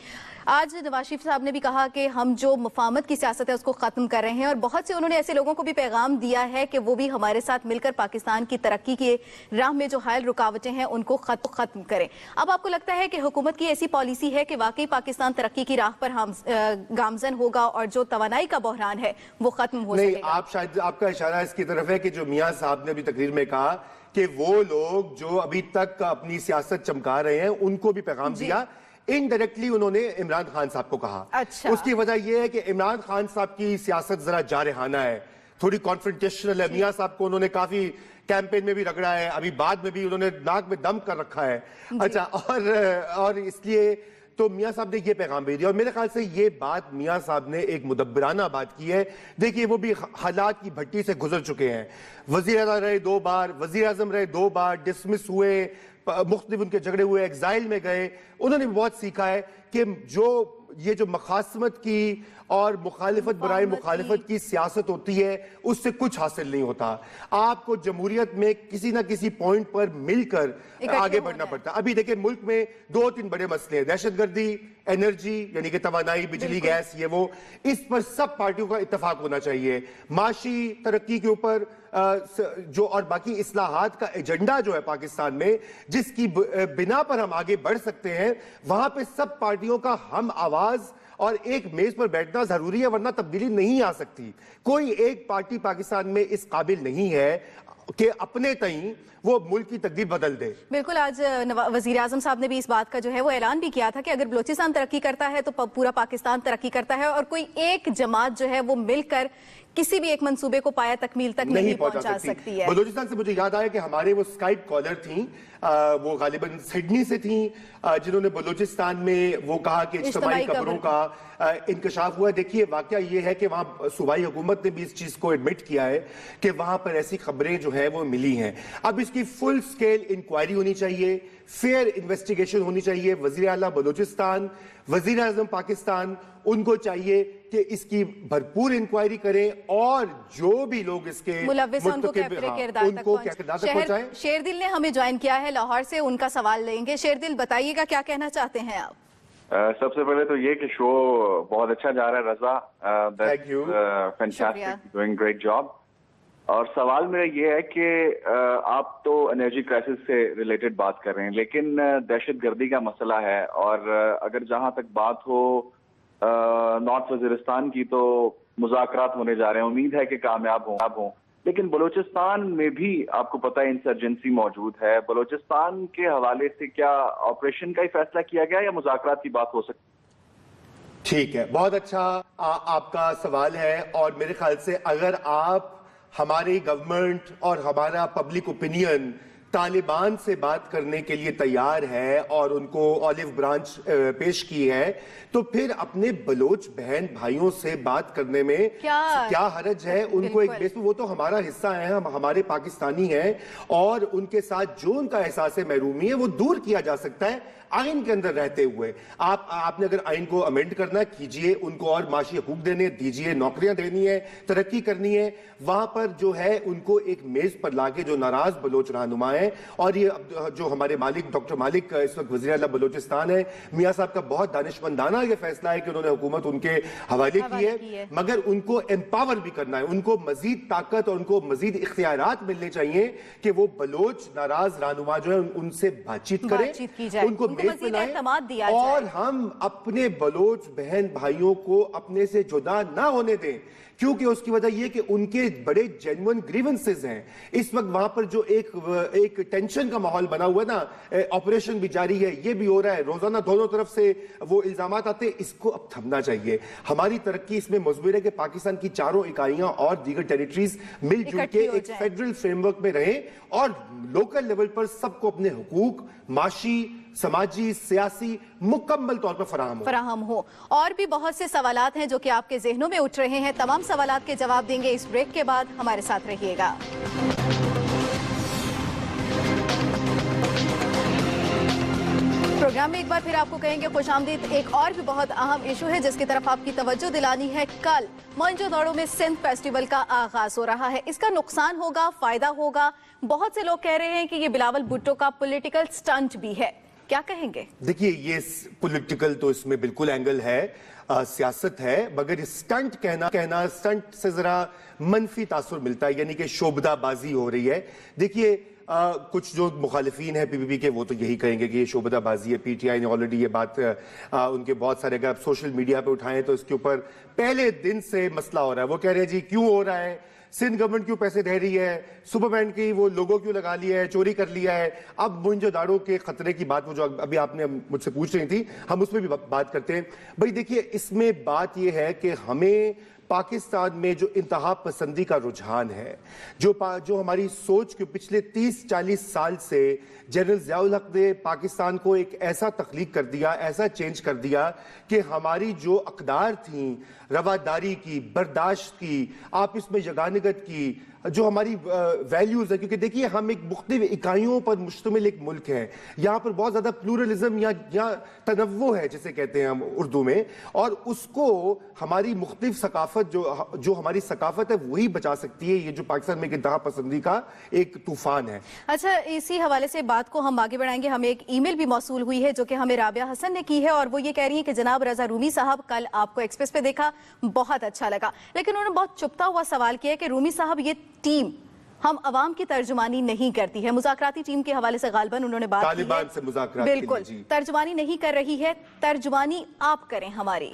आज नवाज शरीफ साहब ने भी कहा कि हम जो मुफाहमत की सियासत है उसको खत्म कर रहे हैं, और बहुत से उन्होंने ऐसे लोगों को भी पैगाम दिया है कि वो भी हमारे साथ मिलकर पाकिस्तान की तरक्की की राह में जो हायल रुकावटें हैं उनको खत्म करें। अब आपको लगता है कि हुकूमत की ऐसी पॉलिसी है कि वाकई पाकिस्तान तरक्की की राह पर हम गामजन होगा और जो तवानाई का बहरान है वो खत्म हो सकेगा? आप शायद आपका इशारा इसकी तरफ है कि जो मियां साहब ने अभी तकरीर में कहा कि वो लोग जो अभी तक अपनी सियासत चमका रहे हैं उनको भी पैगाम दिया, इनडायरेक्टली उन्होंने इमरान खान साहब को कहा। अच्छा। उसकी वजह यह है कि इमरान खान साहब की सियासत जरा जारहाना है, थोड़ी कॉन्फ्रंटेशनल है। मियां साहब को उन्होंने काफी कैंपेन में भी रगड़ा है, अभी बाद में भी उन्होंने नाक में दम कर रखा है। अच्छा, और इसलिए तो मियां साहब ने ये पैगाम भेज दिया, और मेरे ख्याल से ये बात मियां साहब ने एक मुदब्बराना बात की है। देखिए वो भी हालात की भट्टी से गुजर चुके हैं, वजीर आज़म रहे 2 बार, वजीर आज़म रहे 2 बार, डिसमिस हुए, मुख्तलिफ उनके झगड़े हुए, एग्जाइल में गए। उन्होंने भी बहुत सीखा है कि ये जो मखासमत की और मुखालिफत बराए मुखालिफत की सियासत होती है उससे कुछ हासिल नहीं होता। आपको जमहूरियत में किसी ना किसी पॉइंट पर मिलकर आगे बढ़ना पड़ता है। अभी देखिए मुल्क में 2-3 बड़े मसले हैं, दहशतगर्दी, एनर्जी यानी कि तवानाई, बिजली, गैस, ये वो, इस पर सब पार्टियों का इत्तेफाक होना चाहिए। माशी तरक्की के ऊपर जो और बाकी इस्लाहात का एजेंडा जो है पाकिस्तान में, जिसकी बिना पर हम आगे बढ़ सकते हैं, वहां पे सब पार्टियों का हम आवाज और एक मेज पर बैठना जरूरी है, वरना तब्दीली नहीं आ सकती। कोई एक पार्टी पाकिस्तान में इस काबिल नहीं है कि अपने तई वो मुल्क की तकदीर बदल दे। बिल्कुल, आज वजीर आजम साहब ने भी इस बात का जो है वो ऐलान भी किया था कि अगर बलूचिस्तान तरक्की करता है तो पूरा पाकिस्तान तरक्की करता है, और कोई एक जमात जो है वो मिलकर किसी भी एक मंसूबे को पाया तकमील तक नहीं पहुंचा सकती है। बलूचिस्तान से मुझे याद आया कि हमारे वो स्काइप कॉलर थी, वो गालिबन सिडनी से थी, जिन्होंने बलूचिस्तान में वो कहा कि इज्तिमाई कब्रों का इंकशाफ हुआ। देखिए वाकया ये है कि वहाँ सूबाई हुकूमत ने भी इस चीज को एडमिट किया है कि वहां पर ऐसी खबरें जो है वो मिली हैं। अब इसकी फुल स्केल इंक्वायरी होनी चाहिए, फेयर इन्वेस्टिगेशन होनी चाहिए। वजीर आला बलूचिस्तान, वजीर आजम पाकिस्तान, उनको चाहिए कि इसकी भरपूर इंक्वायरी करें और जो भी लोग इसके मुलव्विस हैं उनको किरदार तक पहुंचाएं। शेरदिल ने हमें ज्वाइन किया है लाहौर से, उनका सवाल लेंगे। शेरदिल बताइएगा क्या कहना चाहते हैं आप? सबसे पहले तो ये कि शो बहुत अच्छा जा रहा है Raza, thank you, fantastic, doing great job. और सवाल मेरा ये है कि आप तो एनर्जी क्राइसिस से रिलेटेड बात कर रहे हैं, लेकिन दहशतगर्दी का मसला है, और अगर जहां तक बात हो नॉर्थ वजीरिस्तान की, तो मुज़ाकरात होने जा रहे हैं, उम्मीद है कि कामयाब हों। लेकिन बलूचिस्तान में भी आपको पता है इंसर्जेंसी मौजूद है। बलूचिस्तान के हवाले से क्या ऑपरेशन का ही फैसला किया गया या मुज़ाकरात की बात हो सकती? ठीक है, बहुत अच्छा आपका सवाल है, और मेरे ख्याल से अगर आप हमारी गवर्नमेंट और हमारा पब्लिक ओपिनियन तालिबान से बात करने के लिए तैयार है और उनको ऑलिव ब्रांच पेश की है, तो फिर अपने बलोच बहन भाइयों से बात करने में क्या हरज है? उनको एक बेस, वो तो हमारा हिस्सा है, हम हमारे पाकिस्तानी हैं, और उनके साथ जो उनका एहसास महरूमी है वो दूर किया जा सकता है आइन के अंदर रहते हुए। आपने अगर आइन को अमेंड करना कीजिए, उनको और माशी हकूक देने दीजिए, नौकरियां देनी है, तरक्की करनी है, वहां पर जो है उनको एक मेज पर लाके जो नाराज बलोच रहनुमा है, और ये जो हमारे मालिक डॉक्टर मालिक इस वक्त वज़ीर आला बलूचिस्तान है, मियां साहब का बहुत दानिशमंदाना ये फैसला है कि उन्होंने हुकूमत उनके हवाले की है, मगर उनको एम्पावर भी करना है, उनको मजीद ताकत और उनको मजीद इख्तियारात मिलने चाहिए कि वो बलोच नाराज रहनुमा जो है उनसे बातचीत करें, उनको मेज पे लाएं, और हम अपने बलोच बहन भाइयों को अपने से जुदा ना होने दें, क्योंकि उसकी वजह यह कि उनके बड़े जेन्युइन ग्रीवेंसेस हैं। इस वक्त वहां पर जो एक ایک ٹینشن کا ماحول بنا ہوا ہے نا, آپریشن بھی جاری ہے, یہ بھی ہو رہا ہے, روزانہ دونوں طرف سے وہ الزامات آتے ہیں, اس کو اب تھمنا چاہیے. ہماری ترقی اس میں مضمر ہے کہ پاکستان کی چاروں اکائیاں اور دیگر ٹیریٹریز مل جل کے ایک فیڈرل فریم ورک میں رہیں اور لوکل لیول پر سب کو اپنے حقوق معاشی, سماجی, سیاسی مکمل طور پر فراہم ہو. اور بھی بہت سے سوالات ہیں جو کہ آپ کے ذہنوں میں اٹھ رہے ہیں. تمام سوالات کے جواب دیں گے اس بریک کے بعد. ہمارے ساتھ رہیے گا. پروگرام میں ایک بار پھر آپ کو کہیں گے خوش آمدید. ایک اور بھی بہت اہم ایشو ہے جس کی طرف آپ کی توجہ دلانی ہے. کل موئنجو داڑو میں سندھ فیسٹیول کا آغاز ہو رہا ہے. اس کا نقصان ہوگا, فائدہ ہوگا؟ بہت سے لوگ کہہ رہے ہیں کہ یہ بلاول بھٹو کا پولیٹیکل سٹنٹ بھی ہے. کیا کہیں گے؟ دیکھیے یہ پولیٹیکل تو اس میں بالکل اینگل ہے, سیاست ہے, مگر سٹنٹ کہنا سٹنٹ سے ذرا منفی تاثر ملتا ہے, یعنی کہ شوبدہ بازی ہو رہی ہے. دیکھیے کچھ جو مخالفین ہیں پی پی پی کے وہ تو یہی کہیں گے کہ یہ شوبدہ بازی ہے. پی ٹی آئی نے آلریڈی یہ بات ان کے بہت سارے, اگر آپ سوشل میڈیا پہ اٹھائیں تو اس کے اوپر پہلے دن سے مسئلہ ہو رہا ہے. وہ کہہ رہے ہیں جی کیوں ہو رہا ہے, سندھ گورنمنٹ کیوں پیسے دے رہی ہے, سپر بینڈ کی وہ لوگو کیوں لگا لیا ہے, چوری کر لیا ہے. اب موئنجو داڑو کے خطرے کی بات وہ جو ابھی آپ نے مجھ سے پوچھ رہی تھی, ہم اس میں بھی بات کرتے ہیں. بھائی دیکھیے اس میں بات یہ ہے کہ ہمیں پاکستان میں جو انتہا پسندی کا رجحان ہے, جو ہماری سوچ کے پچھلے 30-40 سال سے جنرل ضیاء الحق نے پاکستان کو ایک ایسا تخلیق کر دیا, ایسا چینج کر دیا کہ ہماری جو اقدار تھیں رواداری کی, برداشت کی, آپس میں یگانگت کی, جو ہماری ویلیوز ہے, کیونکہ دیکھیے ہم ایک مختلف اکائیوں پر مشتمل ایک ملک ہے, یہاں پر بہت زیادہ پلورلزم یا تنوع ہے جسے کہتے ہیں ہم اردو میں, اور اس کو ہماری مختلف ثقافت جو ہماری ثقافت ہے وہی بچا سکتی ہے. یہ جو پاکستان میں ایک انتہا پسندی کا ایک طوفان ہے. اچھا, اسی حوالے سے بات کو ہم آگے بڑھائیں گے. ہمیں ایک ای میل بھی موصول ہوئی ہے جو کہ ہمیں رابعہ حسن نے کی ہے, اور وہ یہ کہہ رہی ہیں کہ جناب رضا رومی صاحب کل آپ کو ایکسپریس پہ دیکھا, بہت اچھا لگا, لیکن انہوں نے بہت چپتا ہوا سوال کیا کہ رومی صاحب یہ ٹیم ہم عوام کی ترجمانی نہیں کرتی ہے. مذاکراتی ٹیم کے حوالے سے غالباً انہوں نے بات کی ہے, طالبان سے مذاکرات بالکل ترجمانی نہیں کر رہی ہے, ترجمانی آپ کریں ہماری.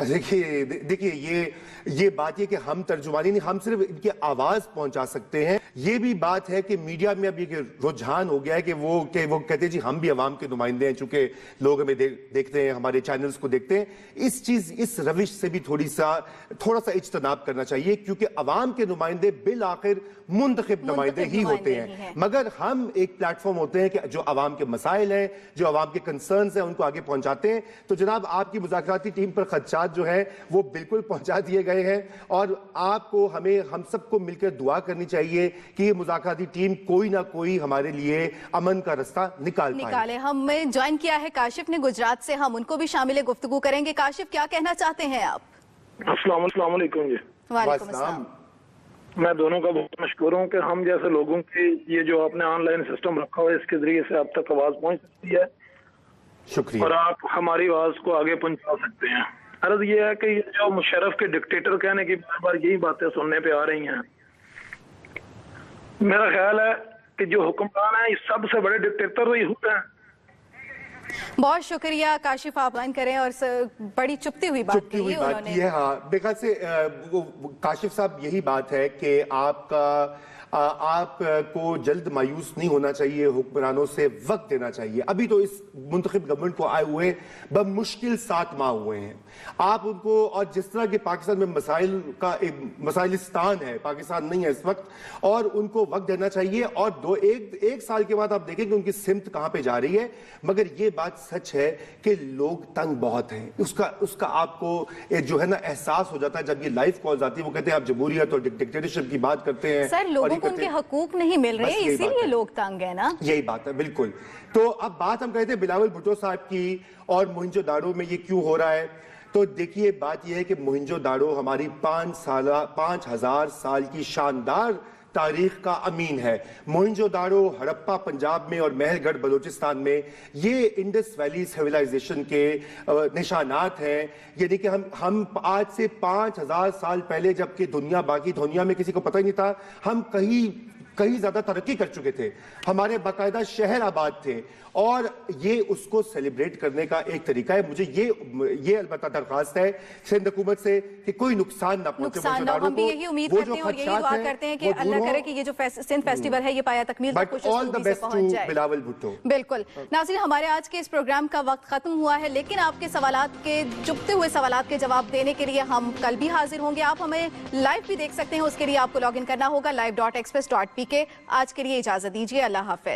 دیکھیے یہ بات یہ کہ ہم ترجمانی نہیں, ہم صرف ان کی آواز پہنچا سکتے ہیں. یہ بھی بات ہے کہ میڈیا میں اب یہ رجحان ہو گیا ہے کہ وہ کہتے ہیں جی ہم بھی عوام کے نمائندے ہیں, چونکہ لوگ ہمیں دیکھتے ہیں, ہمارے چینلز کو دیکھتے ہیں. اس روش سے بھی تھوڑا سا اجتناب کرنا چاہیے, کیونکہ عوام کے نمائندے بالآخر منتخب نمائندے ہی ہوتے ہیں, مگر ہم ایک پلیٹ فارم ہوتے ہیں کہ جو عوام کے مسائل ہیں, جو عوام کے کنسرنز ہیں, ان کو آگے پہنچاتے ہیں. تو جناب آپ کی مذاکراتی ٹیم پر خدشات جو ہیں وہ بالکل پہنچا دیے گئے ہیں, اور آپ کو ہم سب کو مل کر دعا کرنی چاہیے کہ یہ مذاکراتی ٹیم کوئی نہ کوئی ہمارے لیے امن کا رستہ نکالے. ہمیں جوائن کیا ہے کاشف نے گجرات سے, ہم ان کو بھی شامل گفتگو کریں گے. کاشف, کیا کہنا چاہتے ہیں آپ؟ السلام علیکم. جی وعلیکم السلام. میں دونوں کا بہت مشکور ہوں کہ ہم جیسے لوگوں کی یہ جو آپ نے آن لائن سسٹم رکھا ہوا ہے اس کے ذریعے سے آپ تک آواز پہنچ سکتی ہے, شکریہ, اور آپ ہماری آواز کو آگے پہنچا سکتے ہیں. عرض یہ ہے کہ یہ جو مشرف کے ڈکٹیٹر کہنے کی بار بار یہی باتیں سننے پہ آ رہی ہیں, میرا خیال ہے کہ جو حکمران ہیں یہ سب سے بڑے ڈکٹیٹر وہی ہوتے ہیں. بہت شکریہ کاشف, آپ لائن کریں, اور بڑی چپتی ہوئی بات کی ہے. ہاں, بے خیال سے کاشف صاحب یہی بات ہے کہ آپ کو جلد مایوس نہیں ہونا چاہیے, حکمرانوں سے وقت دینا چاہیے. ابھی تو اس منتخب گورنمنٹ کو آئے ہوئے بمشکل 7 ماہ ہوئے ہیں. آپ ان کو, اور جس طرح کے پاکستان میں مسائل کا ایک مسائلستان ہے, پاکستان نہیں ہے اس وقت, اور ان کو وقت دینا چاہیے. اور ایک سال کے بعد آپ دیکھیں کہ ان کی سمت کہاں پہ جا رہی ہے. مگر یہ بات سچ ہے کہ لوگ تنگ بہت ہیں, اس کا آپ کو جو ہے نا احساس ہو جاتا ہے جب یہ لائیو کالز آتی ہے. وہ کہتے ہیں آپ جمہوریت اور ڈکٹیٹرشپ کی بات کرتے ہیں, سر لوگوں کو ان کے حقوق نہیں مل رہے, اسی لیے لوگ تنگ ہیں نا. یہی بات ہے, بالکل. تو اب بات ہم کہتے ہیں بلاول بھٹو صاحب کی اور موئنجو داڑو میں یہ کیوں ہو رہا ہے. تو دیکھیے بات یہ ہے کہ موئنجو داڑو ہماری 5000 سال کی شاندار تاریخ کا امین ہے. موئنجو داڑو ہڑپا پنجاب میں اور مہل گڑھ بلوچستان میں یہ انڈس ویلی سیولائزیشن کے نشانات ہیں. یعنی کہ ہم آج سے 5000 سال پہلے, جبکہ باقی دنیا میں کسی کو پتہ ہی نہیں تھا, ہم کہیں कहीं ज्यादा तरक्की कर चुके थे, हमारे बाकायदा शहर आबाद थे, और ये उसको सेलिब्रेट करने का एक तरीका है। मुझे ये अलबत्ता दरख्वास्त है सिंध हुकूमत से कि कोई नुकसान ना पहुंचे। हम भी यही उम्मीद करते हैं और यही दुआ करते हैं कि अल्लाह करे कि ये जो सिंध फेस्टिवल है ये पाया तकमील तक खुश से पहुंच जाए। बिलावल भुट्टो। बिल्कुल नाज़रीन, हमारे आज के इस प्रोग्राम का वक्त खत्म हुआ है, लेकिन आपके सवालात के चुभते हुए सवालात के जवाब देने के लिए हम कल भी हाजिर होंगे। आप हमें लाइव भी देख सकते हैं, उसके लिए आपको लॉग इन करना होगा live.express.pk। आज के लिए इजाजत दीजिए, अल्लाह हाफ़िज़।